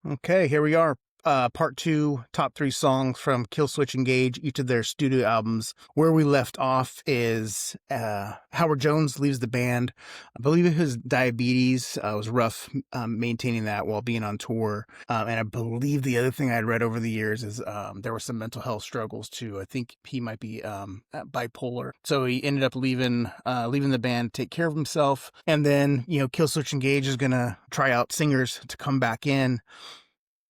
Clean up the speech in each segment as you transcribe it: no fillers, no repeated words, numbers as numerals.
Okay, here we are. Part two, top three songs from Killswitch Engage, each of their studio albums. Where we left off is Howard Jones leaves the band. I believe his diabetes was rough maintaining that while being on tour. And I believe the other thing I had read over the years is there were some mental health struggles too. I think he might be bipolar. So he ended up leaving the band to take care of himself. And then, Killswitch Engage is going to try out singers to come back in.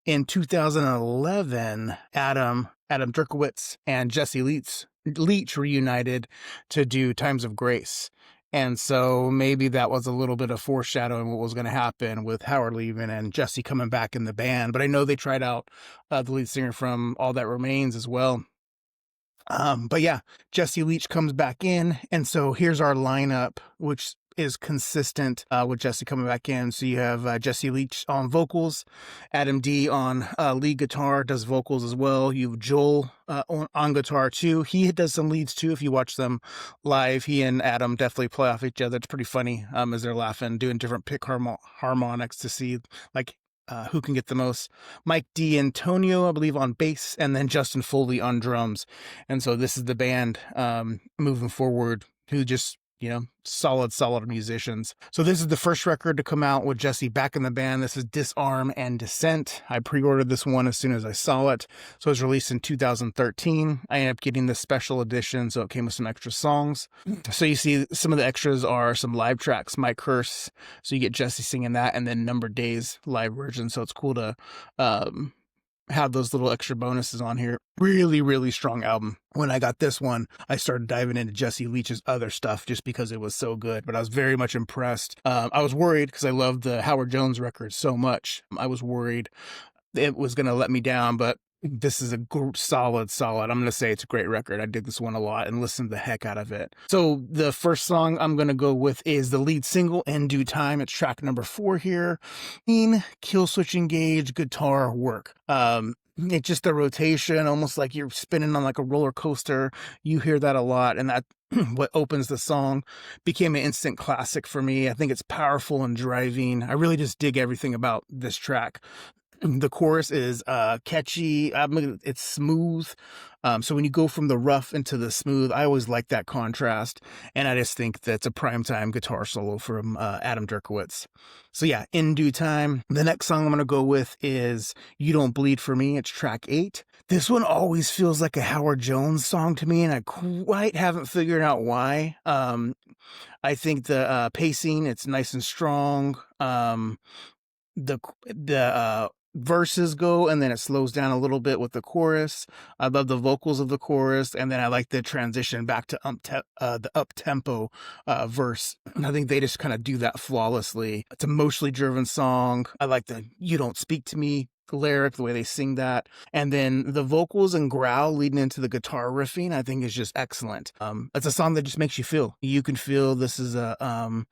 In 2011, Adam Derkowitz and Jesse Leach reunited to do Times of Grace. And so maybe that was a little bit of foreshadowing what was going to happen with Howard leaving and Jesse coming back in the band. But I know they tried out the lead singer from All That Remains as well. But yeah, Jesse Leach comes back in. And so here's our lineup, which is consistent with Jesse coming back in. So you have Jesse Leach on vocals, Adam D on lead guitar, does vocals as well. You have Joel on guitar too. He does some leads too. If you watch them live, he and Adam definitely play off each other. It's pretty funny as they're laughing, doing different pick harmonics to see like who can get the most. Mike D'Antonio, I believe, on bass, and then Justin Foley on drums. And so this is the band moving forward who just, solid musicians. So this is the first record to come out with Jesse back in the band. This is Disarm and Descent. I pre-ordered this one as soon as I saw it. So it was released in 2013. I ended up getting the special edition, so it came with some extra songs. So you see some of the extras are some live tracks, My Curse. So you get Jesse singing that, and then Number Days live version. So it's cool to have those little extra bonuses on here. Really, really strong album. When I got this one, I started diving into Jesse Leach's other stuff just because it was so good, but I was very much impressed. I was worried because I loved the Howard Jones record so much. I was worried it was going to let me down, but this is a solid. I'm going to say it's a great record. I dig this one a lot and listened the heck out of it. So the first song I'm going to go with is the lead single, In Due Time. It's track number 4 here. In Killswitch Engage guitar work. It's just a rotation, almost like you're spinning on like a roller coaster. You hear that a lot, and that what opens the song became an instant classic for me. I think it's powerful and driving. I really just dig everything about this track. The chorus is catchy. It's smooth. So when you go from the rough into the smooth, I always like that contrast. And I just think that's a primetime guitar solo from Adam Derkowitz. So yeah, In Due Time. The next song I'm going to go with is You Don't Bleed For Me. It's track 8. This one always feels like a Howard Jones song to me, and I quite haven't figured out why. I think the pacing, it's nice and strong. The verses go, and then it slows down a little bit with the chorus. I love the vocals of the chorus, and then I like the transition back to the up-tempo verse. I think they just kind of do that flawlessly. It's a emotionally driven song. I like the You Don't Speak to Me lyric, the way they sing that, and then the vocals and growl leading into the guitar riffing, I think is just excellent. It's a song that just makes you feel. You can feel this is a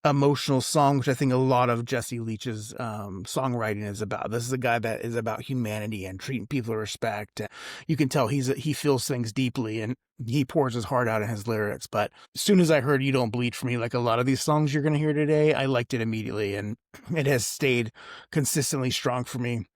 emotional song, which I think a lot of Jesse Leach's songwriting is about. This is a guy that is about humanity and treating people with respect. You can tell he feels things deeply, and he pours his heart out in his lyrics. But as soon as I heard You Don't Bleed For Me, like a lot of these songs you're going to hear today, I liked it immediately, and it has stayed consistently strong for me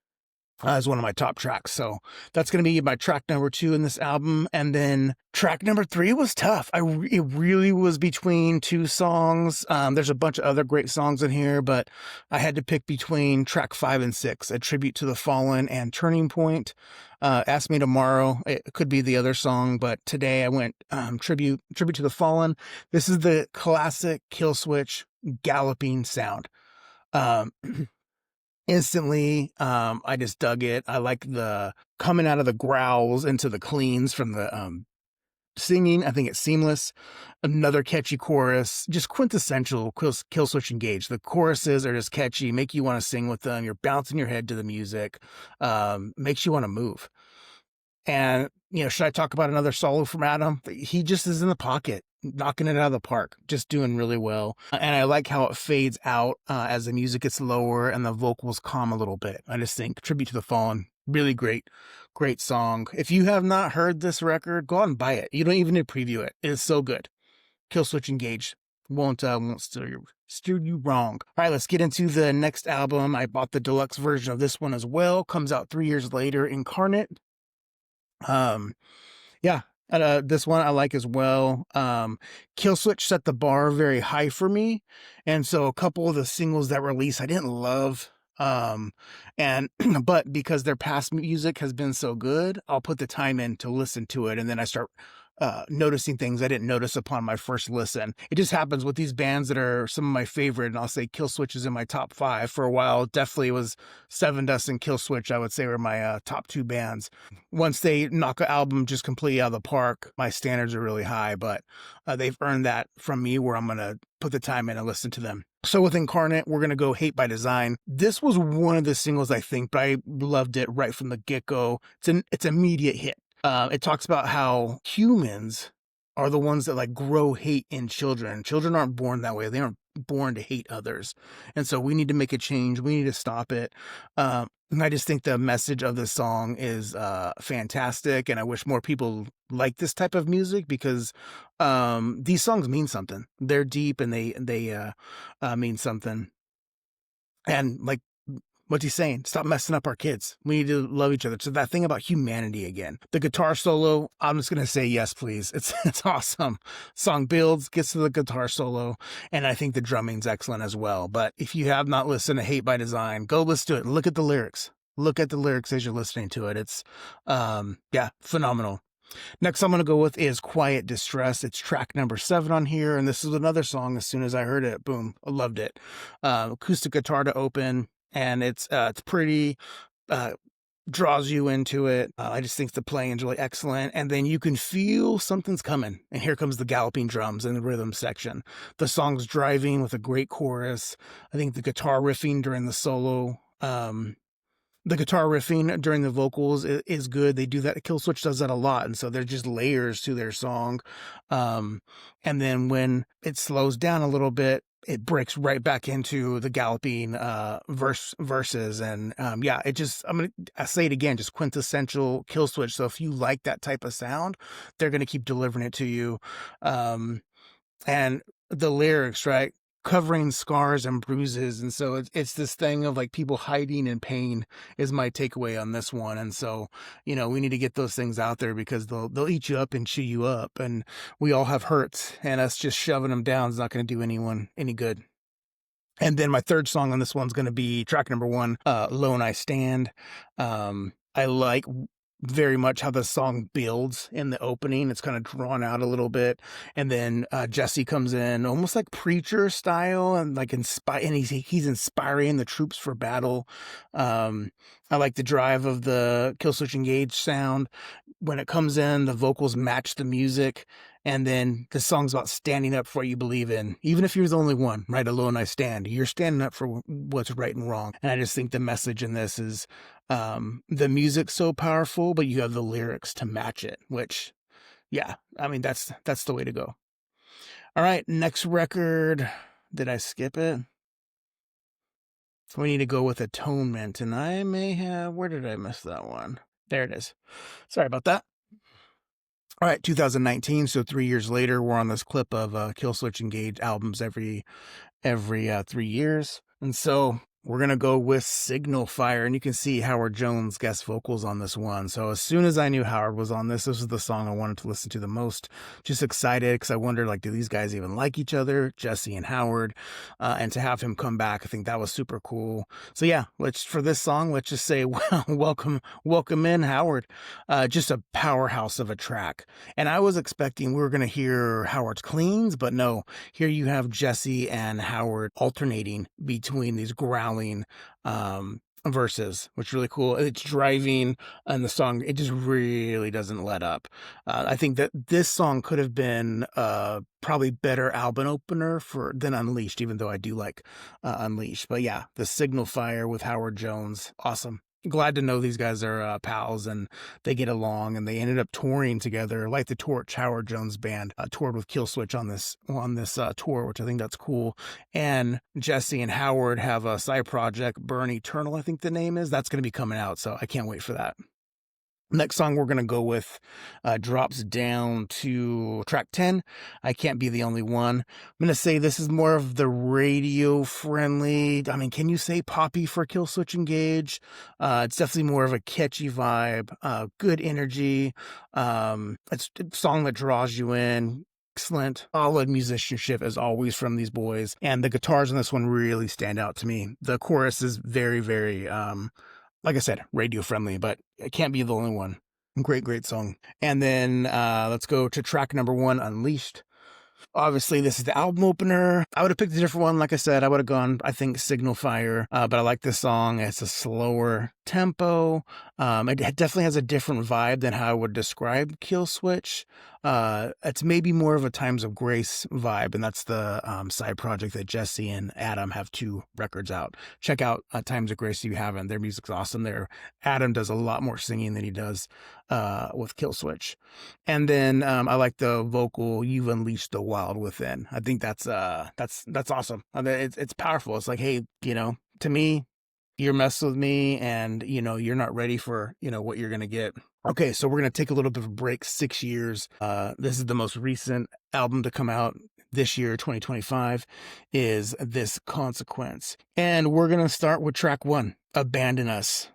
as one of my top tracks. So that's going to be my track number 2 in this album. And then track number 3 was tough. It really was between 2 songs. There's a bunch of other great songs in here, but I had to pick between track 5 and 6, A Tribute to the Fallen and Turning Point. Ask Me Tomorrow. It could be the other song, but today I went Tribute to the Fallen. This is the classic Killswitch galloping sound. Instantly, I just dug it. I like the coming out of the growls into the cleans from the singing. I think it's seamless. Another catchy chorus, just quintessential Killswitch Engage. The choruses are just catchy, make you want to sing with them. You're bouncing your head to the music, makes you want to move. And, should I talk about another solo from Adam? He just is in the pocket, knocking it out of the park, just doing really well. And I like how it fades out as the music gets lower and the vocals calm a little bit. I just think Tribute to the Fallen, really great song. If you have not heard this record, go out and buy it. You don't even need to preview it. It is so good. Killswitch Engage. won't steer you wrong. All right, let's get into the next album. I bought the deluxe version of this one as well. Comes out 3 years later, Incarnate. Yeah, this one I like as well. Killswitch set the bar very high for me, and so a couple of the singles that release I didn't love. And but because their past music has been so good, I'll put the time in to listen to it, and then I start noticing things I didn't notice upon my first listen. It just happens with these bands that are some of my favorite, and I'll say Killswitch is in my top 5 for a while. Definitely was Seven Dust and Killswitch, I would say, were my top 2 bands. Once they knock an album just completely out of the park, my standards are really high, but they've earned that from me where I'm going to put the time in and listen to them. So with Incarnate, we're going to go Hate by Design. This was one of the singles, I think, but I loved it right from the get-go. It's an immediate hit. It talks about how humans are the ones that like grow hate in children. Children aren't born that way. They aren't born to hate others. And so we need to make a change. We need to stop it. And I just think the message of this song is fantastic. And I wish more people like this type of music because these songs mean something. They're deep and they mean something. And like, what's he saying? Stop messing up our kids. We need to love each other. So that thing about humanity again. The guitar solo, I'm just going to say yes, please. It's awesome. Song builds, gets to the guitar solo, and I think the drumming's excellent as well. But if you have not listened to Hate by Design, go listen to it. Look at the lyrics. Look at the lyrics as you're listening to it. It's, phenomenal. Next I'm going to go with is Quiet Distress. It's track number 7 on here, and this is another song. As soon as I heard it, boom, I loved it. Acoustic guitar to open. And it's pretty, draws you into it. I just think the playing is really excellent. And then you can feel something's coming. And here comes the galloping drums in the rhythm section. The song's driving with a great chorus. I think the guitar riffing during the solo, the guitar riffing during the vocals is good. They do that. Killswitch does that a lot. And so there's just layers to their song. And then when it slows down a little bit, it breaks right back into the galloping verses. And I say it again, just quintessential Killswitch. So if you like that type of sound, they're going to keep delivering it to you. And the lyrics, right? Covering scars and bruises. And so it's this thing of like people hiding in pain is my takeaway on this one. And so, we need to get those things out there because they'll eat you up and chew you up. And we all have hurts, and us just shoving them down is not going to do anyone any good. And then my third song on this one's going to be track number 1, Lone I Stand. I like very much how the song builds in the opening. It's kind of drawn out a little bit. And then Jesse comes in almost like preacher style and like and he's inspiring the troops for battle. I like the drive of the Killswitch Engage sound. When it comes in, the vocals match the music. And then the song's about standing up for what you believe in. Even if you're the only one, right? Alone I stand. You're standing up for what's right and wrong. And I just think the message in this is the music's so powerful, but you have the lyrics to match it, which, yeah, I mean, that's the way to go. All right, next record. Did I skip it? So we need to go with Atonement. And I may have, where did I miss that one? There it is. Sorry about that. All right, 2019, so 3 years later, we're on this clip of Killswitch Engage albums every 3 years. And so we're going to go with Signal Fire, and you can see Howard Jones guest vocals on this one. So as soon as I knew Howard was on this was the song I wanted to listen to the most. Just excited because I wondered, like, do these guys even like each other, Jesse and Howard? And to have him come back, I think that was super cool. So yeah, for this song, let's just say, welcome in, Howard. Just a powerhouse of a track. And I was expecting we were going to hear Howard's cleans, but no, here you have Jesse and Howard alternating between these growling verses, which is really cool. It's driving, and the song, it just really doesn't let up. I think that this song could have been probably better album opener than Unleashed, even though I do like Unleashed. But yeah, the Signal Fire with Howard Jones, awesome. Glad to know these guys are pals and they get along, and they ended up touring together. Like the Torch, Howard Jones band toured with Killswitch on this tour, which I think that's cool. And Jesse and Howard have a side project, Burn Eternal, I think the name is. That's going to be coming out, so I can't wait for that. Next song we're going to go with drops down to track 10. I Can't Be the Only One. I'm going to say this is more of the radio friendly. I mean, can you say poppy for Killswitch Engage? It's definitely more of a catchy vibe, good energy. It's a song that draws you in. Excellent, solid musicianship as always from these boys. And the guitars on this one really stand out to me. The chorus is very, very, like I said, radio friendly, but it can't be the only one. Great, great song. And then let's go to track number 1, Unleashed. Obviously, this is the album opener. I would have picked a different one. Like I said, I would have gone, I think, Signal Fire. But I like this song. It's a slower tempo. It definitely has a different vibe than how I would describe Killswitch. It's maybe more of a Times of Grace vibe, and that's the side project that Jesse and Adam have 2 records out. Check out Times of Grace if you haven't. Their music's awesome there. Adam does a lot more singing than he does with Killswitch. And then I like the vocal, "You've Unleashed the Wild Within." I think that's awesome. It's powerful. It's like, hey, to me, you're messing with me and, you're not ready for, what you're going to get. Okay, so we're going to take a little bit of a break, 6 years. This is the most recent album to come out this year, 2025, is This Consequence. And we're going to start with track 1, Abandon Us.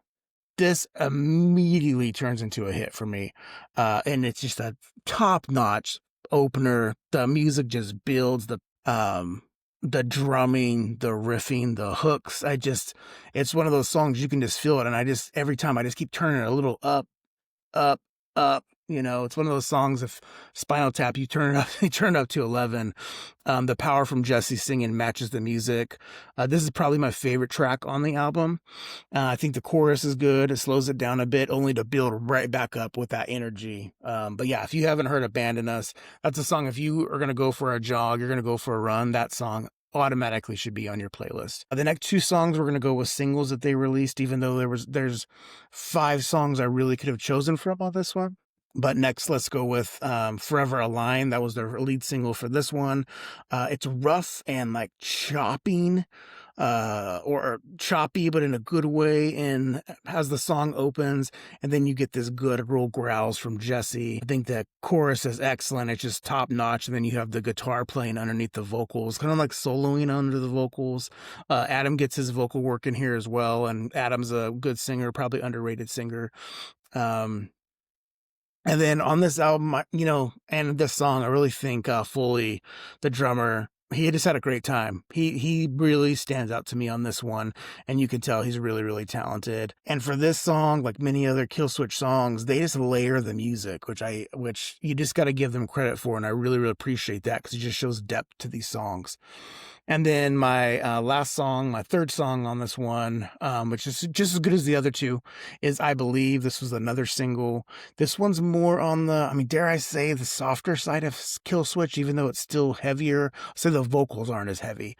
This immediately turns into a hit for me. And it's just a top-notch opener. The music just builds, the drumming, the riffing, the hooks. It's one of those songs you can just feel it. And every time I just keep turning it a little up, up, up. It's one of those songs, if Spinal Tap, you turn it up to 11. The power from Jesse singing matches the music. This is probably my favorite track on the album. I think the chorus is good. It slows it down a bit, only to build right back up with that energy. But yeah, if you haven't heard Abandon Us, that's a song, if you are going to go for a jog, you're going to go for a run, that song automatically should be on your playlist. The next 2 songs, we're going to go with singles that they released, even though there's 5 songs I really could have chosen from on this one. But next, let's go with Forever Aligned. That was their lead single for this one. It's rough and like chopping, or choppy, but in a good way. And as the song opens, and then you get this good roll growls from Jesse. I think the chorus is excellent. It's just top notch. And then you have the guitar playing underneath the vocals, kind of like soloing under the vocals. Adam gets his vocal work in here as well. And Adam's a good singer, probably underrated singer. And then on this album, and this song, I really think Foley, the drummer, he just had a great time. He really stands out to me on this one, and you can tell he's really, really talented. And for this song, like many other Killswitch songs, they just layer the music, which you just got to give them credit for, and I really, really appreciate that because it just shows depth to these songs. And then my last song, my third song on this one, which is just as good as the other 2, is I Believe. This was another single. This one's more on dare I say, the softer side of Killswitch, even though it's still heavier. So the vocals aren't as heavy.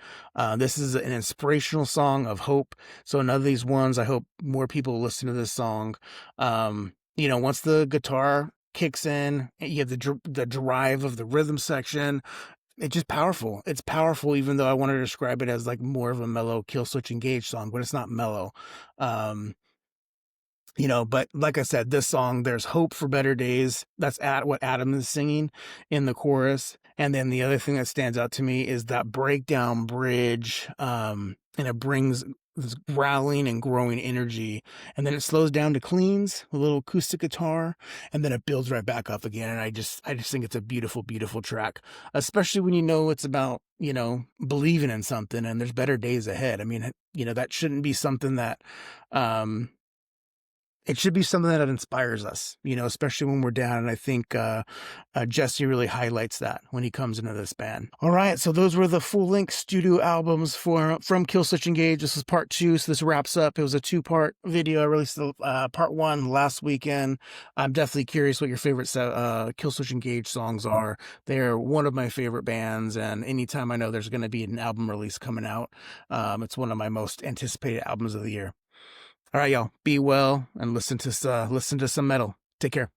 This is an inspirational song of hope. So another of these ones, I hope more people listen to this song. Once the guitar kicks in, you have the drive of the rhythm section. It's just powerful. It's powerful, even though I want to describe it as like more of a mellow Killswitch Engage song, but it's not mellow. But like I said, this song, there's hope for better days. That's what Adam is singing in the chorus. And then the other thing that stands out to me is that breakdown bridge. And it brings this growling and growing energy. And then it slows down to cleans, a little acoustic guitar, and then it builds right back up again. And I just think it's a beautiful, beautiful track, especially when it's about, believing in something and there's better days ahead. I mean, that shouldn't be something that, it should be something that inspires us, especially when we're down. And I think Jesse really highlights that when he comes into this band. All right, so those were the full-length studio albums from Killswitch Engage. This was part 2, so this wraps up. It was a 2-part video. I released part 1 last weekend. I'm definitely curious what your favorite Killswitch Engage songs are. They're one of my favorite bands, and anytime I know there's going to be an album release coming out, it's one of my most anticipated albums of the year. All right, y'all, be well and listen to some metal. Take care.